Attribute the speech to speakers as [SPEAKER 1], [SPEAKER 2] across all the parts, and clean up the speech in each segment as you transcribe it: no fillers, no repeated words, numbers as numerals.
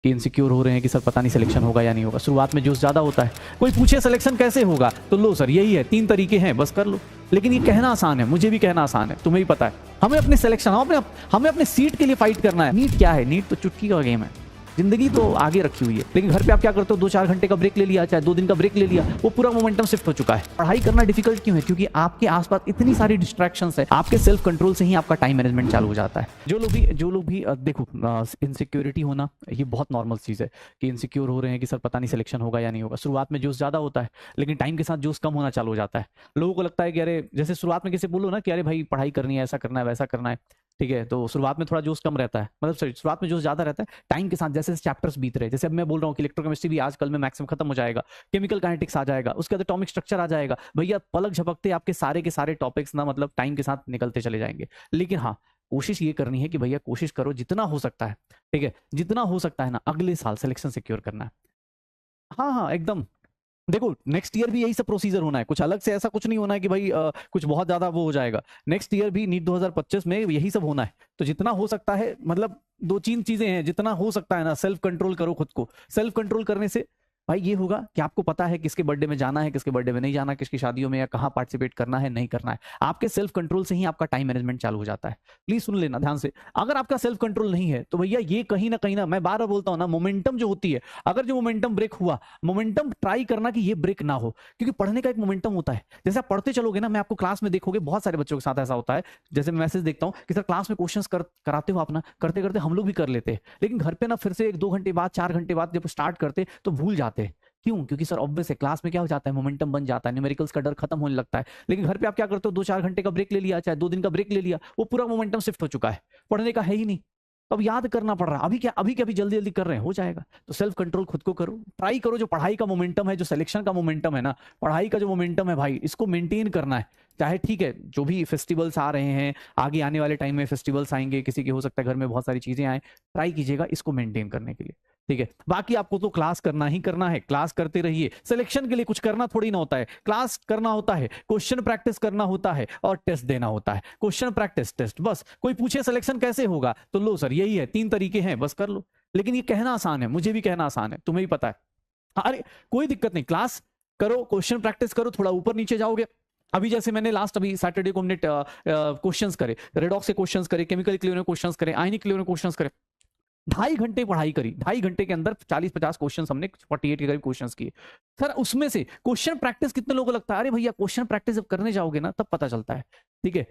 [SPEAKER 1] कि इनसिक्योर हो रहे हैं कि सर पता नहीं सिलेक्शन होगा या नहीं होगा। शुरुआत में जोश ज़्यादा होता है, कोई पूछे सिलेक्शन कैसे होगा तो लो सर यही है, 3 तरीके हैं बस कर लो। लेकिन ये कहना आसान है, मुझे भी कहना आसान है, तुम्हें भी पता है। हमें अपने सिलेक्शन, हमें अपने सीट के लिए फाइट करना है। नीट क्या है? नीट तो चुटकी का गेम है, जिंदगी तो आगे रखी हुई है। लेकिन घर पे आप क्या करते हो, 2-4 घंटे का ब्रेक ले लिया, चाहे 2 दिन का ब्रेक ले लिया, वो पूरा मोमेंटम शिफ्ट हो चुका है। पढ़ाई करना डिफिकल्ट क्यों है? क्योंकि आपके आसपास इतनी सारी डिस्ट्रैक्शंस है। आपके सेल्फ कंट्रोल से ही आपका टाइम मैनेजमेंट चालू हो जाता है। जो लोग भी देखो, इनसिक्योरिटी होना ये बहुत नॉर्मल चीज़ है कि इनसिक्योर हो रहे हैं कि सर पता नहीं सिलेक्शन होगा या नहीं होगा। शुरुआत में जोश ज़्यादा होता है, लेकिन टाइम के साथ जोश कम होना चालू हो जाता है। लोगों को लगता है कि अरे, जैसे शुरुआत में किसी बोलो ना कि अरे भाई पढ़ाई करनी है, ऐसा करना है, वैसा करना है, ठीक है, तो शुरुआत में थोड़ा जोश कम रहता है, मतलब शुरुआत में जोश ज्यादा रहता है। टाइम के साथ जैसे चैप्टर्स बीत रहे हैं, जैसे अब मैं बोल रहा हूँ कि इलेक्ट्रोकेमिस्ट्री भी आजकल में मैक्सिमम खत्म हो जाएगा, केमिकल काइनेटिक्स आ जाएगा, उसके बाद एटॉमिक स्ट्रक्चर आ जाएगा, भैया पलक झपकते आपके सारे के सारे टॉपिक्स ना मतलब टाइम के साथ निकलते चले जाएंगे। लेकिन हाँ, कोशिश ये करनी है कि भैया कोशिश करो जितना हो सकता है, ठीक है, जितना हो सकता है ना, अगले साल सिलेक्शन सिक्योर करना है। हाँ हाँ एकदम। देखो नेक्स्ट ईयर भी यही सब प्रोसीजर होना है, कुछ अलग से ऐसा कुछ नहीं होना है कि भाई कुछ बहुत ज्यादा वो हो जाएगा। नेक्स्ट ईयर भी नीट 2025 में यही सब होना है। तो जितना हो सकता है, मतलब 2-3 चीजें हैं, जितना हो सकता है ना सेल्फ कंट्रोल करो खुद को। सेल्फ कंट्रोल करने से भाई ये होगा कि आपको पता है किसके बर्थडे में जाना है, किसके बर्थडे में नहीं जाना, किसकी शादियों में या कहाँ पार्टिसिपेट करना है, नहीं करना है। आपके सेल्फ कंट्रोल से ही आपका टाइम मैनेजमेंट चालू हो जाता है। प्लीज सुन लेना ध्यान से। अगर आपका सेल्फ कंट्रोल नहीं है तो भैया ये कहीं ना मैं बार बार बोलता हूं ना, मोमेंटम जो होती है, अगर जो मोमेंटम ब्रेक हुआ, मोमेंटम ट्राई करना कि ये ब्रेक ना हो, क्योंकि पढ़ने का एक मोमेंटम होता है। जैसे आप पढ़ते चलोगे ना, मैं आपको क्लास में देखोगे बहुत सारे बच्चों के साथ ऐसा होता है, जैसे मैं मैसेज देखता हूँ कि सर क्लास में क्वेश्चंस कराते हो अपना, करते करते हम लोग भी कर लेते हैं, लेकिन घर पे ना फिर से 1-2 घंटे बाद, 4 घंटे बाद जब स्टार्ट करते तो भूल जाते हैं। क्यों? क्योंकि सर ऑब्वियस है, क्लास में क्या हो जाता है, मोमेंटम बन जाता है, न्यूमेरिकल्स का डर खत्म होने लगता है। लेकिन घर पे आप क्या करते हो, 2-4 घंटे का ब्रेक ले लिया, चाहे 2 दिन का ब्रेक ले लिया, वो पूरा मोमेंटम शिफ्ट हो चुका है, पढ़ने का है ही नहीं। अब याद करना पड़ रहा है, अभी जल्दी जल्दी कर रहे हैं, हो जाएगा। तो सेल्फ कंट्रोल खुद को करो, ट्राई करो। जो पढ़ाई का मोमेंटम है, जो सिलेक्शन का मोमेंटम है ना, पढ़ाई का जो मोमेंटम है भाई, इसको मेंटेन करना है। चाहे ठीक है, जो भी फेस्टिवल्स आ रहे हैं, आगे आने वाले टाइम में फेस्टिवल्स आएंगे, किसी के हो सकता है घर में बहुत सारी चीजें आए, ट्राई कीजिएगा इसको मेंटेन करने के लिए, ठीक है। बाकी आपको तो क्लास करना ही करना है, क्लास करते रहिए। सिलेक्शन के लिए कुछ करना थोड़ी ना होता है, क्लास करना होता है, क्वेश्चन प्रैक्टिस करना होता है और टेस्ट देना होता है। क्वेश्चन प्रैक्टिस टेस्ट, बस। कोई पूछे सिलेक्शन कैसे होगा तो लो सर यही है, 3 तरीके हैं बस कर लो। लेकिन ये कहना आसान है, मुझे भी कहना आसान है, तुम्हें भी पता है। अरे कोई दिक्कत नहीं, क्लास करो, क्वेश्चन प्रैक्टिस करो, थोड़ा ऊपर नीचे जाओगे। अभी जैसे मैंने लास्ट अभी सैटरडे को हमने क्वेश्चंस करे, रेडॉक्स के क्वेश्चंस करे, केमिकल क्लियर क्वेश्चंस करे, आयनिक क्लियर क्वेश्चंस करे, 2.5 घंटे पढ़ाई करी। 2.5 घंटे के अंदर 40-50 क्वेश्चन हमने 48 के करीब क्वेश्चन किए सर। उसमें से क्वेश्चन प्रैक्टिस कितने लोगों को लगता है, अरे भैया क्वेश्चन प्रैक्टिस जब करने जाओगे ना तब पता चलता है, ठीक है।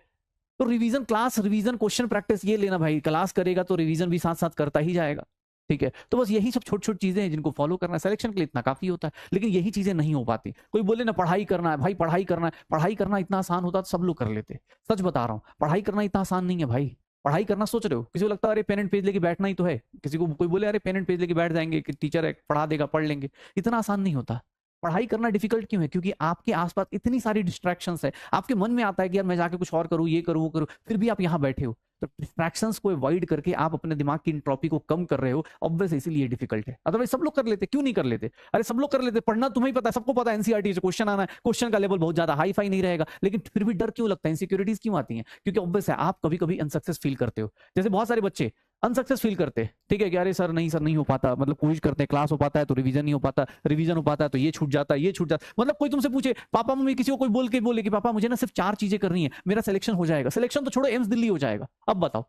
[SPEAKER 1] तो revision, class revision, question practice ये लेना भाई, क्लास करेगा तो रिवीजन भी साथ साथ करता ही जाएगा, ठीक है। तो बस यही सब छोटी छोटी चीजें हैं जिनको फॉलो करना है। सिलेक्शन के लिए इतना काफी होता है, लेकिन यही चीजें नहीं हो पाती। कोई बोले ना पढ़ाई करना है, भाई पढ़ाई करना है, पढ़ाई करना इतना आसान होता तो सब लोग कर लेते। सच बता रहा हूँ, पढ़ाई करना इतना आसान नहीं है भाई। पढ़ाई करना सोच रहे हो, किसी को लगता है अरे पेन एंड पेज लेके बैठना ही तो है, किसी को कोई बोले अरे पेन एंड पेज लेके बैठ जाएंगे कि टीचर है पढ़ा देगा, पढ़ लेंगे, इतना आसान नहीं होता। पढ़ाई करना डिफिकल्ट क्यों है? क्योंकि आपके आसपास इतनी सारी डिस्ट्रैक्शंस है। आपके मन में आता है कि यार मैं जाके कुछ और करूँ, ये करूँ, वो करूँ, फिर भी आप यहाँ बैठे हो। तो डिस्ट्रैक्शंस को अवॉइड करके आप अपने दिमाग की इंट्रोपी को कम कर रहे हो, ऑब्वियस इसीलिए डिफिकल्ट है। अदरवाइज सब लोग कर लेते, क्यों नहीं कर लेते? अरे सब लोग कर लेते, पढ़ना तुम्हें पता है, सबको पता है एनसीईआरटी से क्वेश्चन आना है, क्वेश्चन का लेवल बहुत ज्यादा हाई फाई नहीं रहेगा, लेकिन फिर भी डर क्यों लगता है, इनसिक्योरिटीज क्यों आती है? क्योंकि ऑब्वियस है आप कभी कभी अनसक्सेस फील करते हो। जैसे बहुत सारे बच्चे अनसक्सेस फील करते हैं, ठीक है, कि अरे सर नहीं हो पाता, मतलब कोशिश करते हैं, क्लास हो पाता है तो रिवीजन नहीं हो पाता, रिवीजन हो पाता है तो ये छूट जाता है, ये छूट जाता है। मतलब कोई तुमसे पूछे, पापा मम्मी किसी को कोई बोले कि पापा मुझे ना सिर्फ 4 चीजें करनी है, मेरा सिलेक्शन हो जाएगा। सिलेक्शन तो छोड़ो, एम्स दिल्ली हो जाएगा। अब बताओ,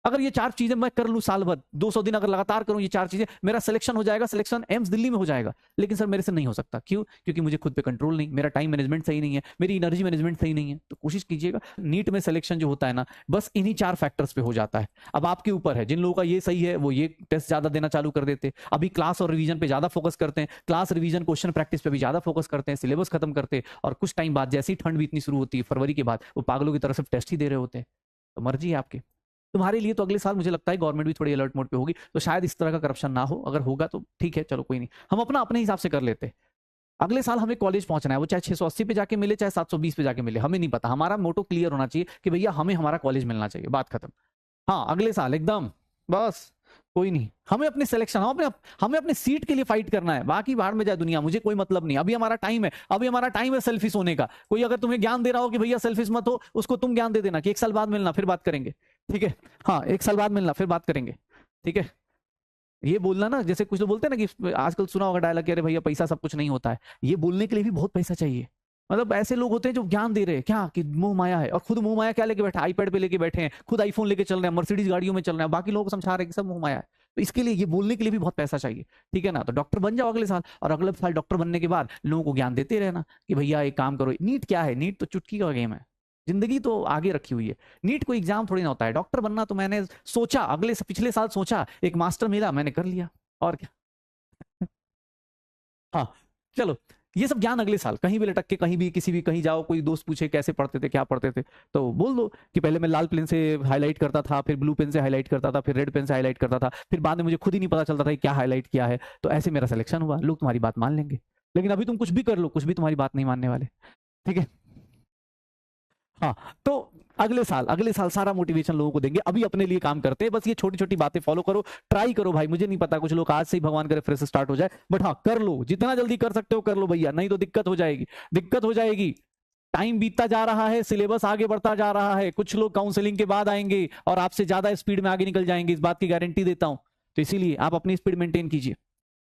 [SPEAKER 1] अगर ये 4 चीजें मैं कर लूं साल भर, 200 दिन अगर लगातार करूं ये 4 चीजें, मेरा सिलेक्शन हो जाएगा, सिलेक्शन एम्स दिल्ली में हो जाएगा। लेकिन सर मेरे से नहीं हो सकता, क्यों? क्योंकि मुझे खुद पे कंट्रोल नहीं, मेरा टाइम मैनेजमेंट सही नहीं है, मेरी एनर्जी मैनेजमेंट सही नहीं है। तो कोशिश कीजिएगा, नीट में सिलेक्शन जो होता है ना, बस इन्हीं 4 फैक्टर्स पे हो जाता है। अब आपके ऊपर है, जिन लोगों का ये सही है वो ये टेस्ट ज्यादा देना चालू कर देते, अभी क्लास और रिवीजन पे ज्यादा फोकस करते हैं, क्लास रिवीजन क्वेश्चन प्रैक्टिस पे भी ज्यादा फोकस करते हैं, सिलेबस खत्म करते हैं, और कुछ टाइम बाद जैसे ही ठंड बीतनी शुरू होती है फरवरी के बाद, वो पागलों की तरफ से टेस्ट ही दे रहे होते हैं। तो मर्जी है आपकी। तुम्हारे लिए तो अगले साल मुझे लगता है गवर्नमेंट भी थोड़ी अलर्ट मोड पे होगी, तो शायद इस तरह का करप्शन ना हो। अगर होगा तो ठीक है, चलो कोई नहीं, हम अपने हिसाब से कर लेते। अगले साल हमें कॉलेज पहुंचना है, वो चाहे 680 पे जाके मिले, चाहे 720 पे जाके मिले, हमें नहीं पता। हमारा मोटो क्लियर होना चाहिए कि भैया हमें हमारा कॉलेज मिलना चाहिए, बात खत्म। हाँ अगले साल एकदम, बस कोई नहीं। हमें अपने सिलेक्शन, हमें अपने सीट के लिए फाइट करना है, बाकी बाहर में जाए दुनिया, मुझे कोई मतलब नहीं। अभी हमारा टाइम है, अभी हमारा टाइम है सेल्फिश होने का। कोई अगर तुम्हें ज्ञान दे रहा हो कि भैया सेल्फिश मत हो, उसको तुम ज्ञान दे देना कि 1 साल बाद मिलना, फिर बात करेंगे, ठीक है। हाँ 1 साल बाद मिलना, फिर बात करेंगे, ठीक है। ये बोलना ना, जैसे कुछ लोग बोलते हैं ना कि आजकल सुना होगा डायलॉग, अरे भैया पैसा सब कुछ नहीं होता है, ये बोलने के लिए भी बहुत पैसा चाहिए। मतलब ऐसे लोग होते हैं जो ज्ञान दे रहे हैं क्या कि मोह माया है, और खुद मोह माया क्या लेके बैठे, आईपैड पे लेके बैठे हैं, खुद आईफोन लेके चल रहे हैं, मर्सिडीज गाड़ियों में चल रहे हैं, बाकी लोगों को समझा रहे हैं कि सब मोह माया है। तो इसके लिए, ये बोलने के लिए भी बहुत पैसा चाहिए, ठीक है ना। तो डॉक्टर बन जाओ अगले साल, और अगले साल डॉक्टर बनने के बाद लोगों को ज्ञान देते रहना कि भैया एक काम करो। नीट क्या है, नीट तो चुटकी का गेम है, जिंदगी तो आगे रखी हुई है। नीट कोई एग्जाम थोड़ी ना होता है। डॉक्टर बनना तो मैंने सोचा, पिछले साल सोचा, एक मास्टर मिला, मैंने कर लिया, और क्या। हाँ, चलो, ये सब ज्ञान अगले साल कहीं भी लटक के, कहीं भी किसी भी कहीं जाओ, कोई दोस्त पूछे कैसे पढ़ते थे, क्या पढ़ते थे, तो बोल दो कि पहले मैं लाल पेन से हाईलाइट करता था, फिर ब्लू पेन से हाईलाइट करता था, फिर रेड पेन से हाईलाइट करता था, फिर बाद में मुझे खुद ही नहीं पता चलता था कि क्या हाईलाइट किया है। तो ऐसे मेरा सिलेक्शन हुआ, लोग तुम्हारी बात मान लेंगे। लेकिन अभी तुम कुछ भी कर लो, कुछ भी तुम्हारी बात नहीं मानने वाले, ठीक है। हाँ, तो अगले साल सारा मोटिवेशन लोगों को देंगे। अभी अपने लिए काम करते हैं, बस ये छोटी छोटी बातें फॉलो करो, ट्राई करो भाई। मुझे नहीं पता, कुछ लोग आज से ही भगवान करे फ्रेश स्टार्ट हो जाए, बट हाँ कर लो, जितना जल्दी कर सकते हो कर लो भैया, नहीं तो दिक्कत हो जाएगी, दिक्कत हो जाएगी। टाइम बीतता जा रहा है, सिलेबस आगे बढ़ता जा रहा है, कुछ लोग काउंसलिंग के बाद आएंगे और आपसे ज्यादा स्पीड में आगे निकल जाएंगे, इस बात की गारंटी देता हूं। तो इसीलिए आप अपनी स्पीड मेंटेन कीजिए।